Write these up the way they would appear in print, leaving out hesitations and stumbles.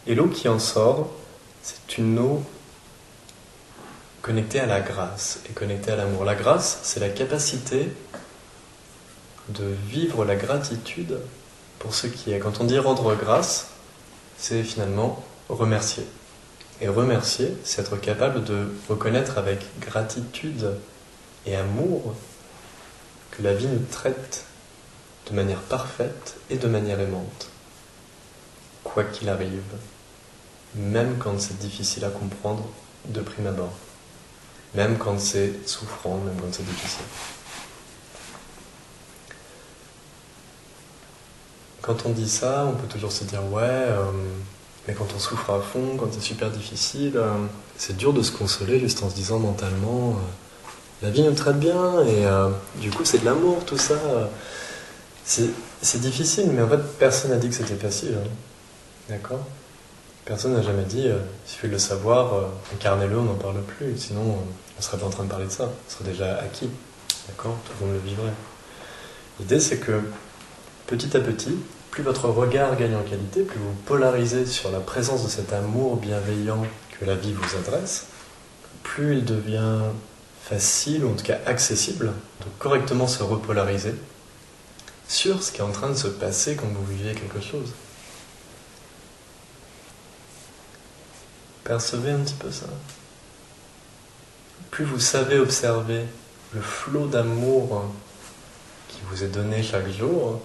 Et l'eau qui en sort, c'est une eau connectée à la grâce et connectée à l'amour. La grâce, c'est la capacité de vivre la gratitude pour ce qui est. Quand on dit rendre grâce, c'est finalement remercier. Et remercier, c'est être capable de reconnaître avec gratitude et amour que la vie nous traite de manière parfaite et de manière aimante. Quoi qu'il arrive, même quand c'est difficile à comprendre de prime abord, même quand c'est souffrant, même quand c'est difficile. Quand on dit ça, on peut toujours se dire ouais, mais quand on souffre à fond, quand c'est super difficile, c'est dur de se consoler juste en se disant mentalement la vie nous traite bien et du coup c'est de l'amour tout ça. C'est difficile, mais en fait personne n'a dit que c'était facile. Hein. D'accord ? Personne n'a jamais dit il suffit de le savoir, incarnez-le, on n'en parle plus. Sinon on serait pas en train de parler de ça, ce serait déjà acquis. D'accord ? Tout le monde le vivrait. L'idée c'est que petit à petit, plus votre regard gagne en qualité, plus vous polarisez sur la présence de cet amour bienveillant que la vie vous adresse, plus il devient facile, ou en tout cas accessible, de correctement se repolariser sur ce qui est en train de se passer quand vous vivez quelque chose. Percevez un petit peu ça. Plus vous savez observer le flot d'amour qui vous est donné chaque jour,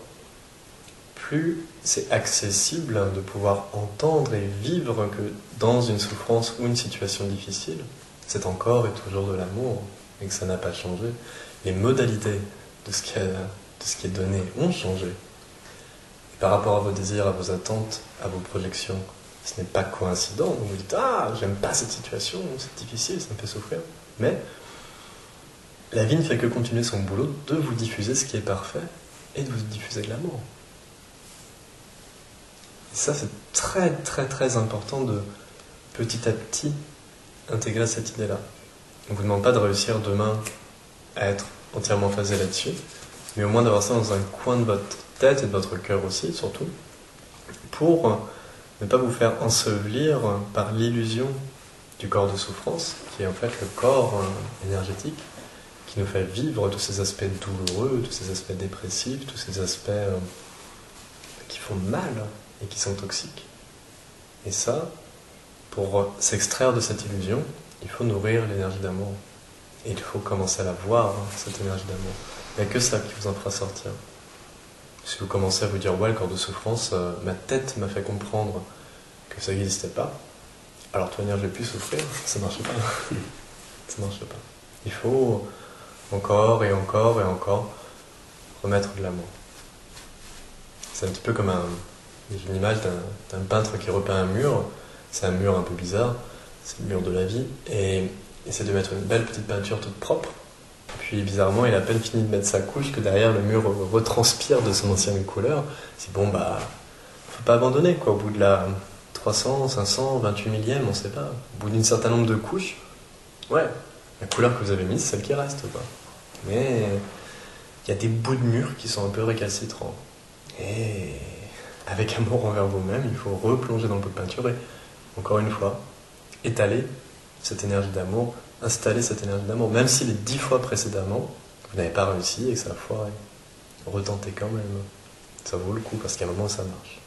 plus c'est accessible de pouvoir entendre et vivre que dans une souffrance ou une situation difficile, c'est encore et toujours de l'amour et que ça n'a pas changé. Les modalités de ce qui est donné ont changé. Et par rapport à vos désirs, à vos attentes, à vos projections, ce n'est pas coïncident. Vous vous dites « Ah, j'aime pas cette situation, c'est difficile, ça me fait souffrir. » Mais la vie ne fait que continuer son boulot de vous diffuser ce qui est parfait et de vous diffuser de l'amour. Et ça, c'est très très très important de petit à petit intégrer cette idée-là. On ne vous demande pas de réussir demain à être entièrement phasé là-dessus, mais au moins d'avoir ça dans un coin de votre tête et de votre cœur aussi, surtout, pour ne pas vous faire ensevelir par l'illusion du corps de souffrance, qui est en fait le corps énergétique, qui nous fait vivre tous ces aspects douloureux, tous ces aspects dépressifs, tous ces aspects qui font mal et qui sont toxiques. Et ça, pour s'extraire de cette illusion, il faut nourrir l'énergie d'amour. Et il faut commencer à la voir, cette énergie d'amour. Il n'y a que ça qui vous en fera sortir. Si vous commencez à vous dire « Ouais, le corps de souffrance, ma tête m'a fait comprendre que ça n'existait pas. Alors de toute manière, je ne vais plus souffrir. » Ça ne marche pas. Ça ne marche pas. Il faut encore et encore et encore remettre de l'amour. C'est un petit peu comme une image d'un peintre qui repeint un mur. C'est un mur un peu bizarre. C'est le mur de la vie. Et il essaie de mettre une belle petite peinture toute propre. Puis bizarrement, il a à peine fini de mettre sa couche que derrière le mur retranspire de son ancienne couleur. C'est bon, faut pas abandonner quoi. Au bout de la 300, 500, 28 millième, on sait pas. Au bout d'un certain nombre de couches, ouais, la couleur que vous avez mise, c'est celle qui reste quoi. Mais il y a des bouts de mur qui sont un peu récalcitrants. Et avec amour envers vous-même, il faut replonger dans le pot de peinture et, encore une fois, étaler cette énergie d'amour, installer cette énergie d'amour, même si les 10 fois précédemment, vous n'avez pas réussi et que ça a foiré. Retentez quand même. Ça vaut le coup parce qu'à un moment, ça marche.